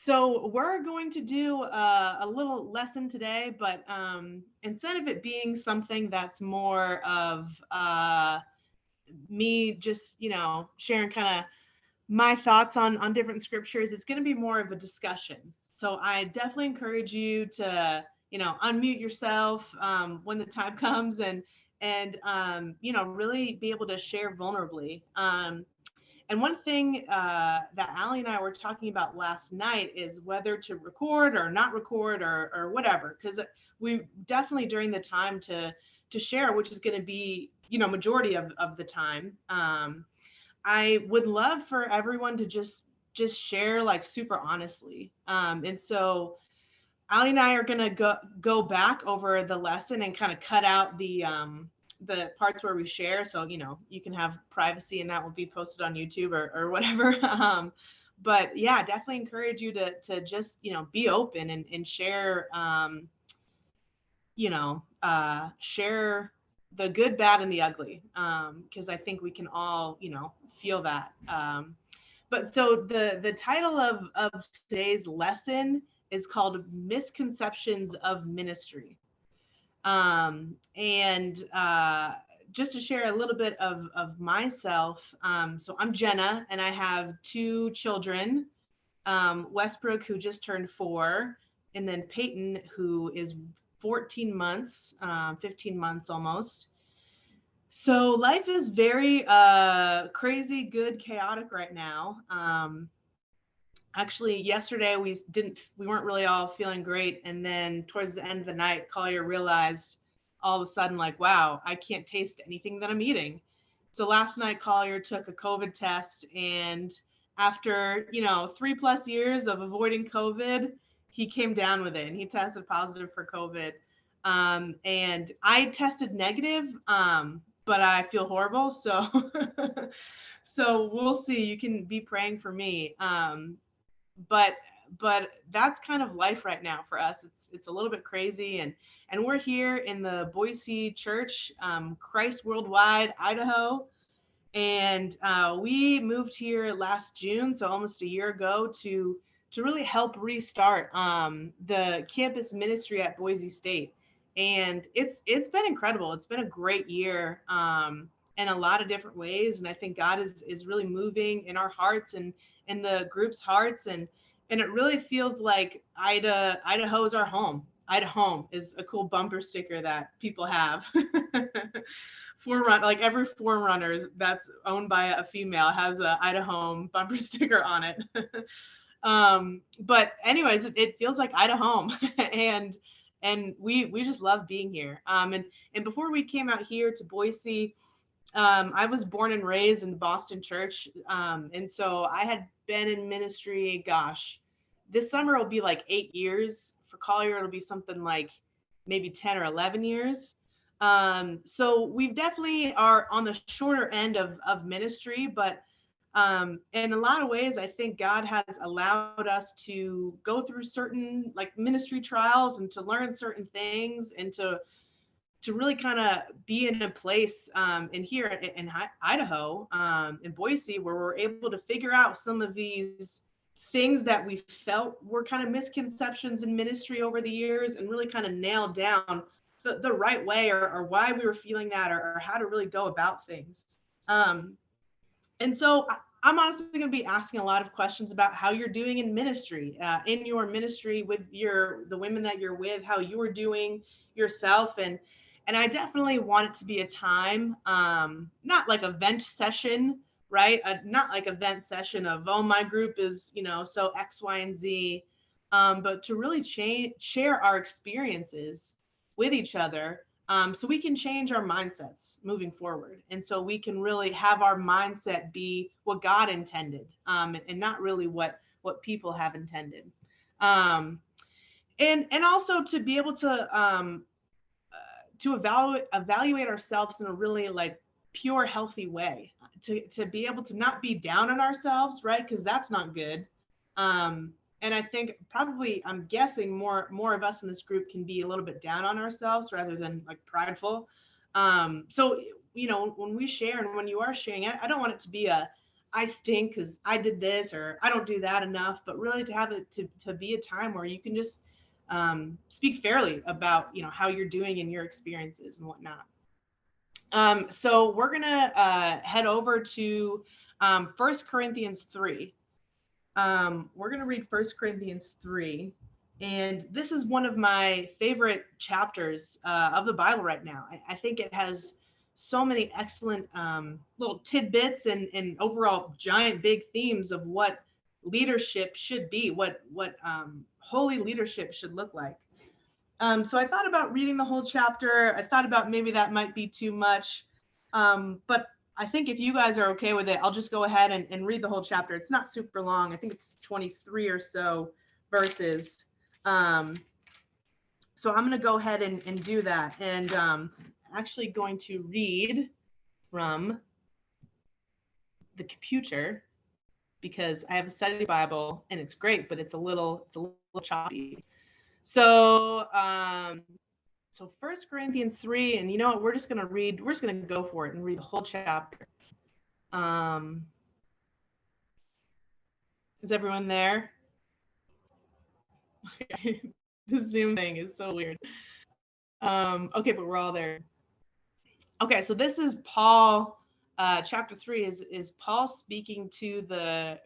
So we're going to do a little lesson today, but instead of it being something that's more of me just, sharing kind of my thoughts on different scriptures, it's going to be more of a discussion. So I definitely encourage you to, unmute yourself when the time comes and really be able to share vulnerably. And one thing that Allie and I were talking about last night is whether to record or not record or whatever, because we definitely during the time to share, which is going to be majority of the time. I would love for everyone to just share like super honestly. And so Ali and I are gonna go back over the lesson and kind of cut out the parts where we share, so you can have privacy and that will be posted on YouTube or whatever. But yeah, definitely encourage you to just be open and share share the good, bad, and the ugly, because I think we can all feel that. But so the title of today's lesson is called Misconceptions of Ministry. And just to share a little bit of myself, so I'm Jenna and I have two children, Westbrook, who just turned 4, and then Peyton, who is 14 months, 15 months almost. So life is very crazy, good, chaotic right now. Actually, yesterday we weren't really all feeling great, and then towards the end of the night, Collier realized all of a sudden, like, wow, I can't taste anything that I'm eating. So last night, Collier took a COVID test, and after 3+ years of avoiding COVID, he came down with it, and he tested positive for COVID. And I tested negative, but I feel horrible. So, so we'll see. You can be praying for me. But that's kind of life right now for us. It's a little bit crazy, and we're here in the Boise church, Christ Worldwide, Idaho, and we moved here last June, so almost a year ago, to really help restart the campus ministry at Boise State. And it's been incredible. It's been a great year in a lot of different ways, and I think God is really moving in our hearts and in the group's hearts, and it really feels like Idaho is our home. Idaho is a cool bumper sticker that people have. Like every Forerunner that's owned by a female has a Idaho bumper sticker on it. But anyways, it feels like Idaho, and we just love being here. And before we came out here to Boise, I was born and raised in the Boston church, and so I had been in ministry. Gosh, this summer will be like 8 years. For Collier, it'll be something like maybe 10 or 11 years. So we've definitely are on the shorter end of ministry, but in a lot of ways, I think God has allowed us to go through certain like ministry trials and to learn certain things and to really kind of be in a place in here in Idaho, in Boise, where we're able to figure out some of these things that we felt were kind of misconceptions in ministry over the years and really kind of nail down the right way or why we were feeling that or how to really go about things. And so I'm honestly going to be asking a lot of questions about how you're doing in ministry, in your ministry with the women that you're with, how you are doing yourself. And I definitely want it to be a time, not like a vent session, right? Not like a vent session of, oh, my group is, so X, Y, and Z, but to really share our experiences with each other, so we can change our mindsets moving forward. And so we can really have our mindset be what God intended, and not really what people have intended. And also to be able to evaluate ourselves in a really like pure, healthy way, to be able to not be down on ourselves, right? Because that's not good. And I think probably, I'm guessing more of us in this group can be a little bit down on ourselves rather than like prideful. So when we share and when you are sharing, I don't want it to be a I stink because I did this or I don't do that enough, but really to have it to be a time where you can just speak fairly about, how you're doing in your experiences and whatnot. So we're gonna head over to 1 Corinthians 3. We're gonna read 1 Corinthians 3, and this is one of my favorite chapters of the Bible right now. I think it has so many excellent little tidbits and overall giant big themes of what leadership should be, what holy leadership should look like. So I thought about reading the whole chapter. I thought about maybe that might be too much. But I think if you guys are okay with it, I'll just go ahead and read the whole chapter. It's not super long. I think it's 23 or so verses. So I'm going to go ahead and do that. And actually going to read from the computer because I have a study Bible and it's great, but it's a little choppy. So 1 Corinthians 3, and you know what, we're just going to go for it and read the whole chapter. Is everyone there? The Zoom thing is so weird. Okay, but we're all there. Okay, so this is Paul, chapter 3 is Paul speaking to the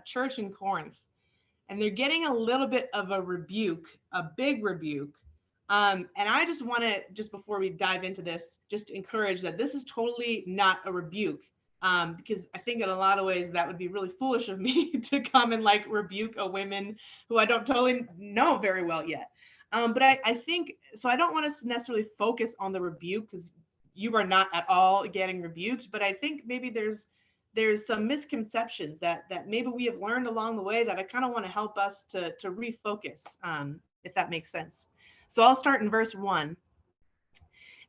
church in Corinth. And they're getting a little bit of a rebuke, a big rebuke. And I just want to, just before we dive into this, just encourage that this is totally not a rebuke. Because I think in a lot of ways that would be really foolish of me to come and like rebuke a woman who I don't totally know very well yet. But I think, so I don't want us to necessarily focus on the rebuke because you are not at all getting rebuked, but I think maybe there's some misconceptions that maybe we have learned along the way that I kind of want to help us to refocus, if that makes sense. So I'll start in verse 1.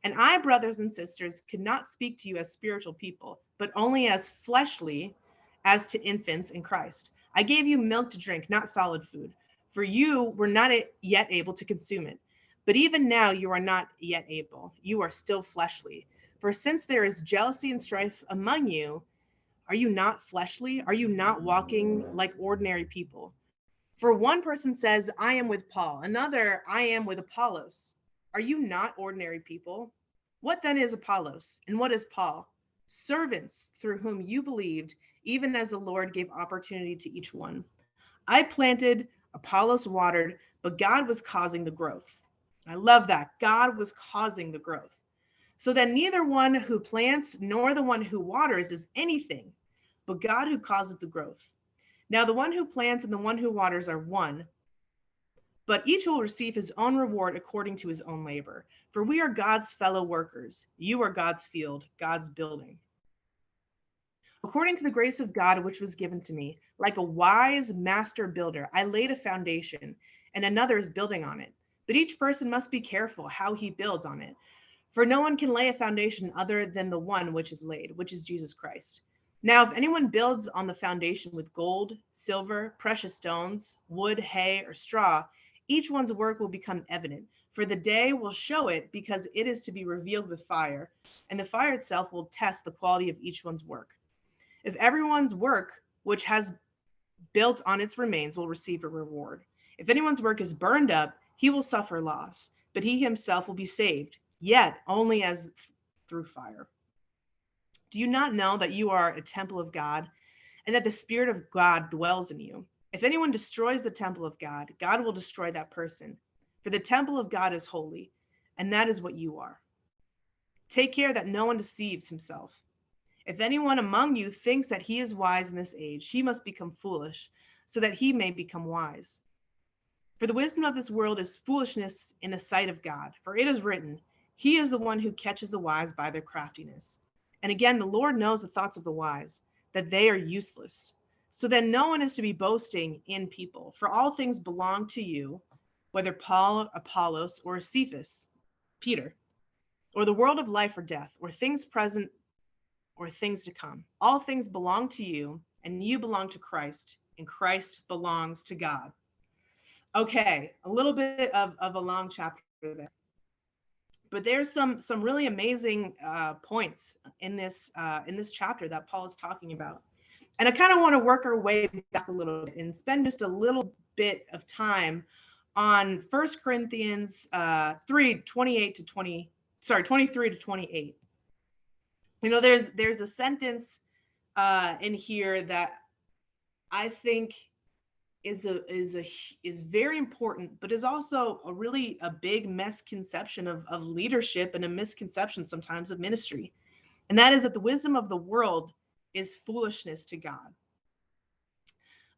And I, brothers and sisters, could not speak to you as spiritual people, but only as fleshly, as to infants in Christ. I gave you milk to drink, not solid food, for you were not yet able to consume it. But even now you are not yet able. You are still fleshly. For since there is jealousy and strife among you, are you not fleshly? Are you not walking like ordinary people? For one person says, I am with Paul. Another, I am with Apollos. Are you not ordinary people? What then is Apollos? And what is Paul? Servants through whom you believed, even as the Lord gave opportunity to each one. I planted, Apollos watered, but God was causing the growth. I love that. God was causing the growth. So that neither one who plants nor the one who waters is anything, but God who causes the growth. Now the one who plants and the one who waters are one, but each will receive his own reward according to his own labor. For we are God's fellow workers. You are God's field, God's building. According to the grace of God which was given to me, like a wise master builder, I laid a foundation, and another is building on it. But each person must be careful how he builds on it. For no one can lay a foundation other than the one which is laid, which is Jesus Christ. Now, if anyone builds on the foundation with gold, silver, precious stones, wood, hay, or straw, each one's work will become evident, for the day will show it, because it is to be revealed with fire, and the fire itself will test the quality of each one's work. If everyone's work, which has built on its remains, will receive a reward. If anyone's work is burned up, he will suffer loss, but he himself will be saved, yet only as through fire. Do you not know that you are a temple of God, and that the Spirit of God dwells in you? If anyone destroys the temple of God, God will destroy that person. For the temple of God is holy, and that is what you are. Take care that no one deceives himself. If anyone among you thinks that he is wise in this age, he must become foolish, so that he may become wise. For the wisdom of this world is foolishness in the sight of God. For it is written, He is the one who catches the wise by their craftiness. And again, the Lord knows the thoughts of the wise, that they are useless. So then no one is to be boasting in people, for all things belong to you, whether Paul, Apollos, or Cephas, Peter, or the world of life or death, or things present or things to come. All things belong to you, and you belong to Christ, and Christ belongs to God. Okay, a little bit of a long chapter there. But there's some really amazing points in this chapter that Paul is talking about. And I kind of want to work our way back a little bit and spend just a little bit of time on 1 Corinthians 23 to 28. There's a sentence in here that I think is very important, but is also a big misconception of leadership, and a misconception sometimes of ministry. And that is that the wisdom of the world is foolishness to God.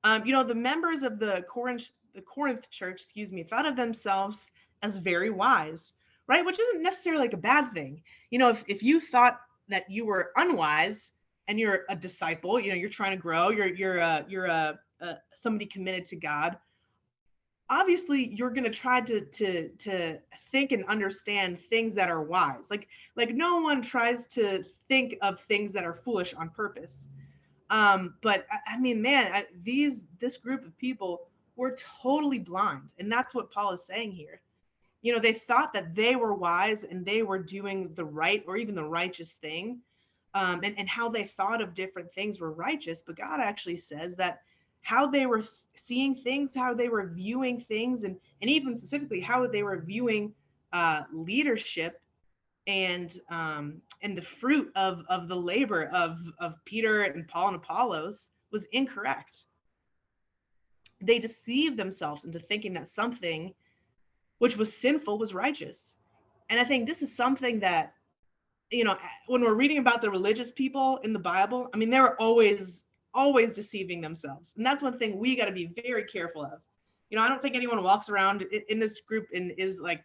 The members of the Corinth church, thought of themselves as very wise, right? Which isn't necessarily like a bad thing. If you thought that you were unwise and you're a disciple, you're trying to grow, you're somebody committed to God, obviously you're going to try to think and understand things that are wise. Like no one tries to think of things that are foolish on purpose. But I mean, man, this group of people were totally blind. And that's what Paul is saying here. They thought that they were wise and they were doing the right or even the righteous thing. And how they thought of different things were righteous. But God actually says that how they were seeing things, how they were viewing things, and even specifically how they were viewing leadership and the fruit of the labor of Peter and Paul and Apollos was incorrect. They deceived themselves into thinking that something which was sinful was righteous. And I think this is something that, when we're reading about the religious people in the Bible, I mean, they were always deceiving themselves. And that's one thing we got to be very careful of. I don't think anyone walks around in this group and is like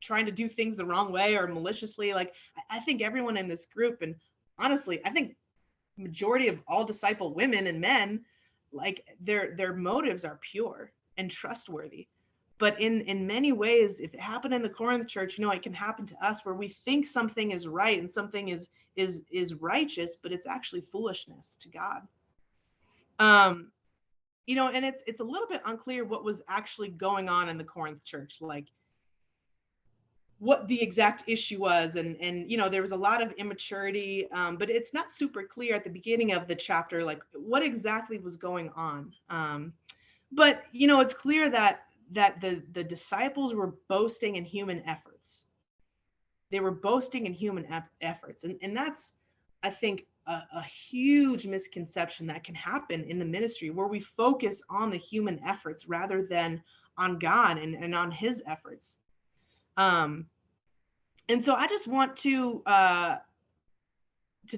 trying to do things the wrong way or maliciously. Like, I think everyone in this group, and honestly, I think majority of all disciple women and men, like their motives are pure and trustworthy. But in many ways, if it happened in the Corinth church, it can happen to us, where we think something is right and something is righteous, but it's actually foolishness to God. And it's a little bit unclear what was actually going on in the Corinth church, like what the exact issue was. And there was a lot of immaturity, but it's not super clear at the beginning of the chapter, like what exactly was going on. But it's clear that the disciples were boasting in human efforts. They were boasting in human efforts. And that's, I think, a huge misconception that can happen in the ministry, where we focus on the human efforts rather than on God and on his efforts. And so I just want to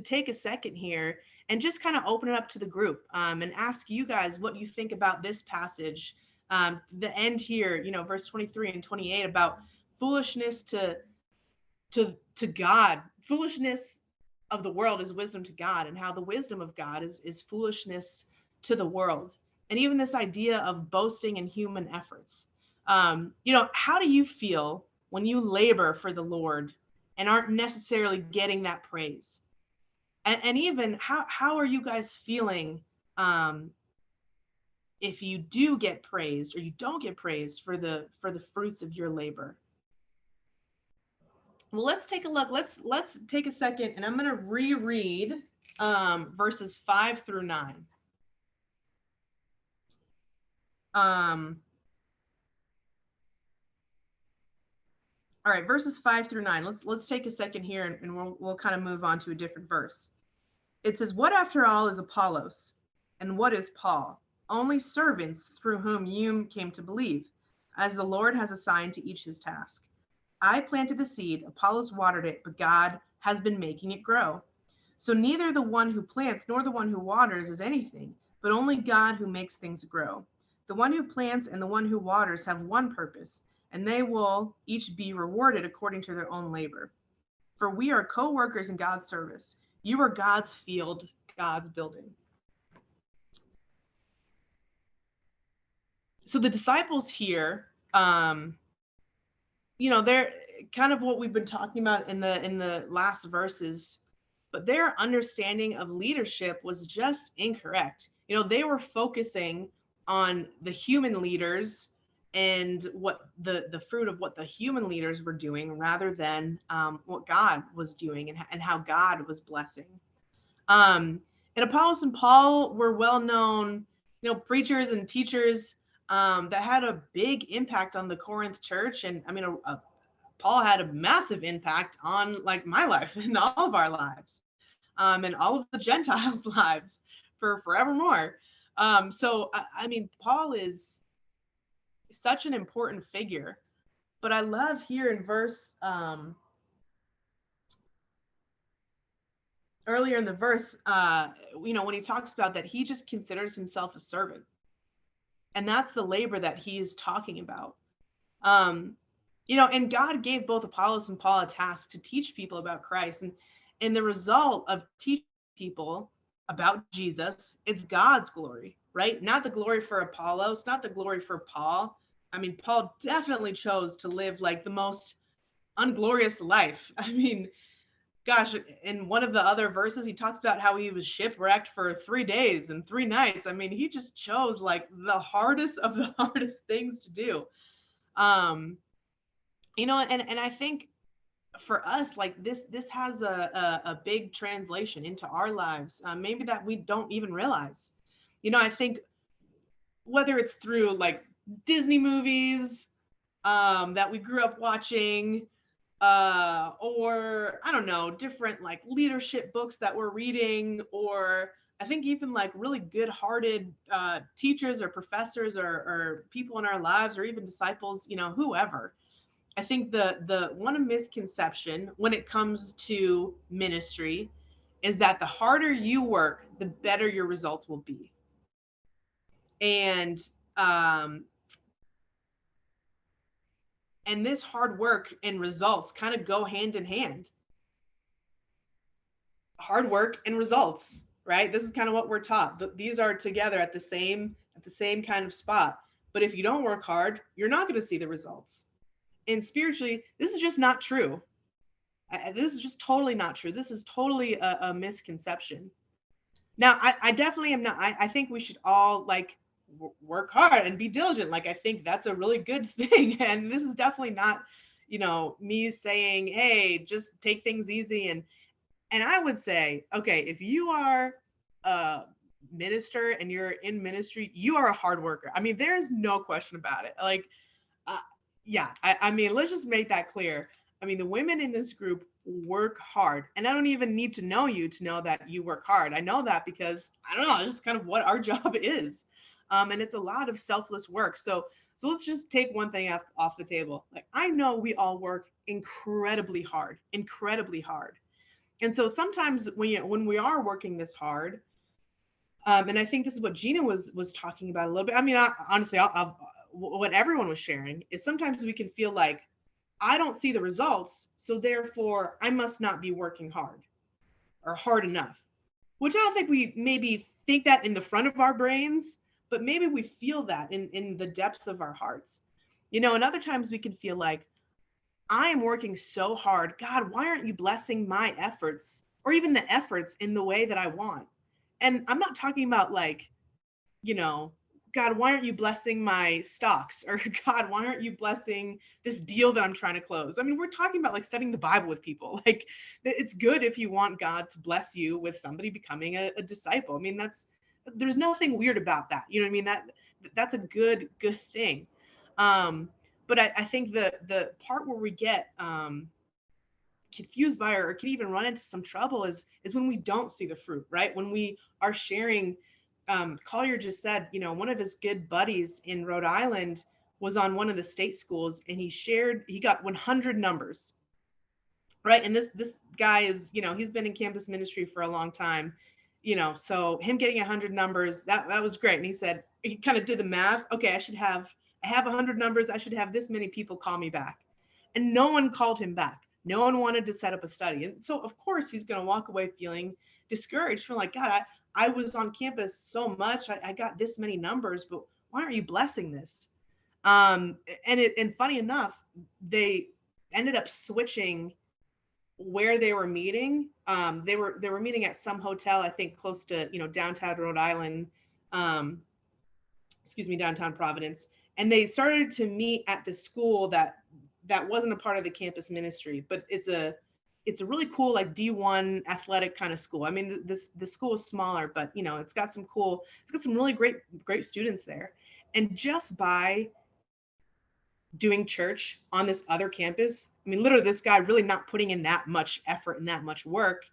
take a second here and just kind of open it up to the group, and ask you guys what you think about this passage. The end here, verse 23 and 28, about foolishness to God. Foolishness of the world is wisdom to God, and how the wisdom of God is foolishness to the world. And even this idea of boasting in human efforts. How do you feel when you labor for the Lord and aren't necessarily getting that praise? And even how are you guys feeling if you do get praised or you don't get praised for the fruits of your labor? Well, let's take a look. Let's take a second, and I'm going to reread verses 5 through 9. All right, verses 5 through 9. Let's take a second here, and we'll kind of move on to a different verse. It says, "What after all is Apollos, and what is Paul? Only servants through whom you came to believe, as the Lord has assigned to each his task. I planted the seed, Apollos watered it, but God has been making it grow. So neither the one who plants nor the one who waters is anything, but only God who makes things grow. The one who plants and the one who waters have one purpose, and they will each be rewarded according to their own labor. For we are co-workers in God's service. You are God's field, God's building." So the disciples here, they're kind of what we've been talking about in the last verses, but their understanding of leadership was just incorrect. They were focusing on the human leaders and what the fruit of what the human leaders were doing, rather than what God was doing and how God was blessing. And And Apollos and Paul were well-known, preachers and teachers that had a big impact on the Corinth church. And I mean, Paul had a massive impact on like my life and all of our lives, and all of the Gentiles' lives for forevermore. So I mean, Paul is such an important figure. But I love here in verse earlier in the verse, when he talks about that, he just considers himself a servant, and that's the labor that he is talking about. And God gave both Apollos and Paul a task to teach people about Christ, and the result of teaching people about Jesus, it's God's glory, right? Not the glory for Apollos, not the glory for Paul. I mean, Paul definitely chose to live like the most unglorious life. I mean, gosh, in one of the other verses, he talks about how he was shipwrecked for 3 days and 3 nights. I mean, he just chose like the hardest of the hardest things to do. And I think for us, like this has a big translation into our lives, maybe that we don't even realize. I think whether it's through like Disney movies that we grew up watching, or I don't know, different like leadership books that we're reading, or I think even like really good-hearted teachers or professors or people in our lives, or even disciples, whoever. I think the one misconception when it comes to ministry is that the harder you work, the better your results will be. And this hard work and results kind of go hand in hand. Hard work and results, right? This is kind of what we're taught. These are together at the same kind of spot. But if you don't work hard, you're not going to see the results. And spiritually, this is just not true. This is just totally not true. This is totally a misconception. Now, I definitely am not. I think we should all like work hard and be diligent. Like, I think that's a really good thing. And this is definitely not, me saying, hey, just take things easy. And I would say, okay, if you are a minister and you're in ministry, you are a hard worker. I mean, there's no question about it. Like, yeah, I mean, let's just make that clear. I mean, the women in this group work hard, and I don't even need to know you to know that you work hard. I know that because, I don't know, it's just kind of what our job is. And it's a lot of selfless work. So let's just take one thing off the table. Like, I know we all work incredibly hard. And so sometimes when we are working this hard, and I think this is what Gina was talking about a little bit. I mean, honestly, what everyone was sharing is sometimes we can feel like, I don't see the results, so therefore I must not be working hard or hard enough, which I don't think we maybe think that in the front of our brains, but maybe we feel that in the depths of our hearts. And other times we can feel like, I am working so hard. God, why aren't you blessing my efforts, or even the efforts, in the way that I want? And I'm not talking about like, God, why aren't you blessing my stocks? Or God, why aren't you blessing this deal that I'm trying to close? I mean, we're talking about like studying the Bible with people. Like, it's good if you want God to bless you with somebody becoming a disciple. I mean, there's nothing weird about that. You know what I mean? That's a good thing. But I think the part where we get confused by, or can even run into some trouble, is when we don't see the fruit, right? When we are sharing, Collier just said, one of his good buddies in Rhode Island was on one of the state schools, and he got 100 numbers, right? And this guy is, he's been in campus ministry for a long time, so him getting 100 numbers, that was great. And he said, he kind of did the math. Okay, I have 100 numbers. I should have this many people call me back. And no one called him back. No one wanted to set up a study. And so of course he's going to walk away feeling discouraged, feeling like, God, I was on campus so much. I got this many numbers, but why aren't you blessing this? And funny enough, they ended up switching where they were meeting. They were meeting at some hotel, I think close to, downtown Rhode Island, downtown Providence. And they started to meet at the school that wasn't a part of the campus ministry, but it's it's a really cool like D1 athletic kind of school. I mean, the school is smaller, but you know, it's got some really great students there. And just by doing church on this other campus, I mean, literally this guy really not putting in that much effort and that much work.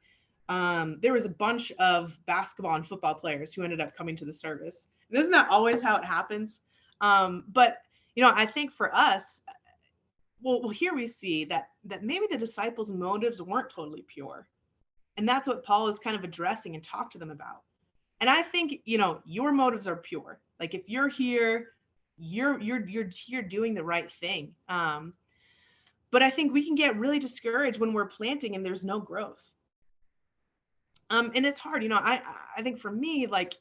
There was a bunch of basketball and football players who ended up coming to the service. And this is not always how it happens. But you know, I think for us, well, here we see that maybe the disciples' motives weren't totally pure, and that's what Paul is kind of addressing and talk to them about. And I think, you know, your motives are pure. Like if you're here, you're here doing the right thing. But I think we can get really discouraged when we're planting and there's no growth. And it's hard, you know. I think for me, like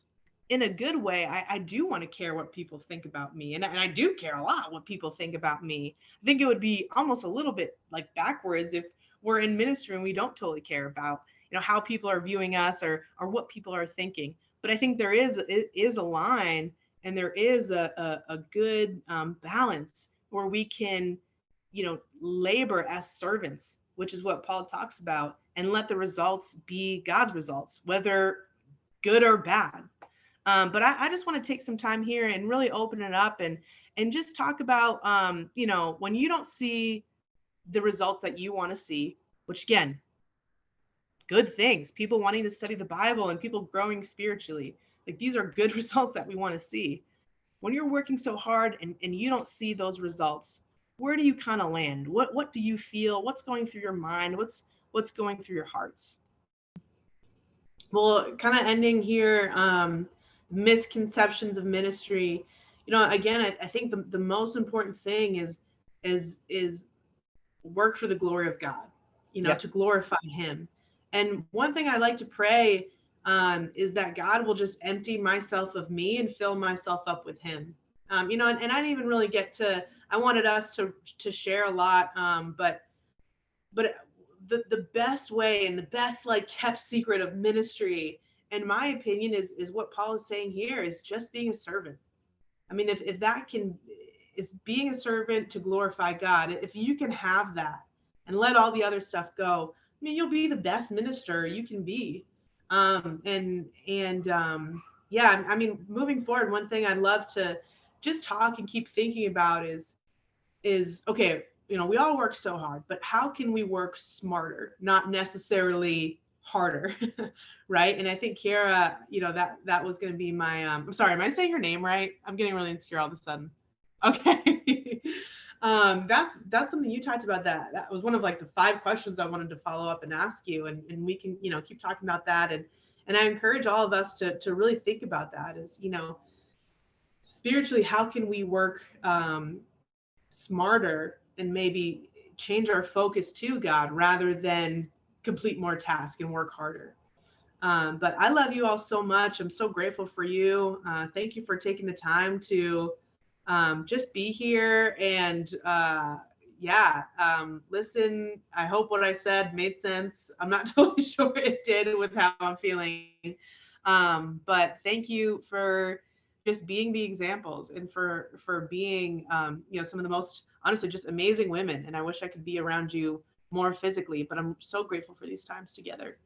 in a good way, I do want to care what people think about me. And I do care a lot what people think about me. I think it would be almost a little bit like backwards if we're in ministry and we don't totally care about, you know, how people are viewing us or what people are thinking. But I think there is a line, and there is a good balance where we can, you know, labor as servants, which is what Paul talks about, and let the results be God's results, whether good or bad. But I just want to take some time here and really open it up and just talk about, you know, when you don't see the results that you want to see, which again, good things, people wanting to study the Bible and people growing spiritually, like these are good results that we want to see. When you're working so hard and you don't see those results, where do you kind of land? What do you feel? What's going through your mind? What's going through your hearts? Well, kind of ending here, misconceptions of ministry. You know, again, I think the most important thing is work for the glory of God, you know, to glorify him. And one thing I like to pray is that God will just empty myself of me and fill myself up with him. You know, and I didn't even really get to, I wanted us to share a lot, but the best way and the best like kept secret of ministry, in my opinion, is what Paul is saying here, is just being a servant. I mean, if that can, is being a servant to glorify God. If you can have that and let all the other stuff go, I mean, you'll be the best minister you can be. Yeah, I mean, moving forward, one thing I'd love to just talk and keep thinking about is okay, you know, we all work so hard, but how can we work smarter, not necessarily harder? Right? And I think Kara, you know, that was going to be my I'm sorry, am I saying her name right? I'm getting really insecure all of a sudden. Okay. That's something you talked about. That was one of like the 5 questions I wanted to follow up and ask you, and we can, you know, keep talking about that. And I encourage all of us to really think about that, is, you know, spiritually, how can we work smarter and maybe change our focus to God rather than complete more tasks and work harder. But I love you all so much. I'm so grateful for you. Thank you for taking the time to just be here and listen. I hope what I said made sense. I'm not totally sure it did with how I'm feeling. But thank you for just being the examples and for being, you know, some of the most, honestly, just amazing women. And I wish I could be around you more physically, but I'm so grateful for these times together.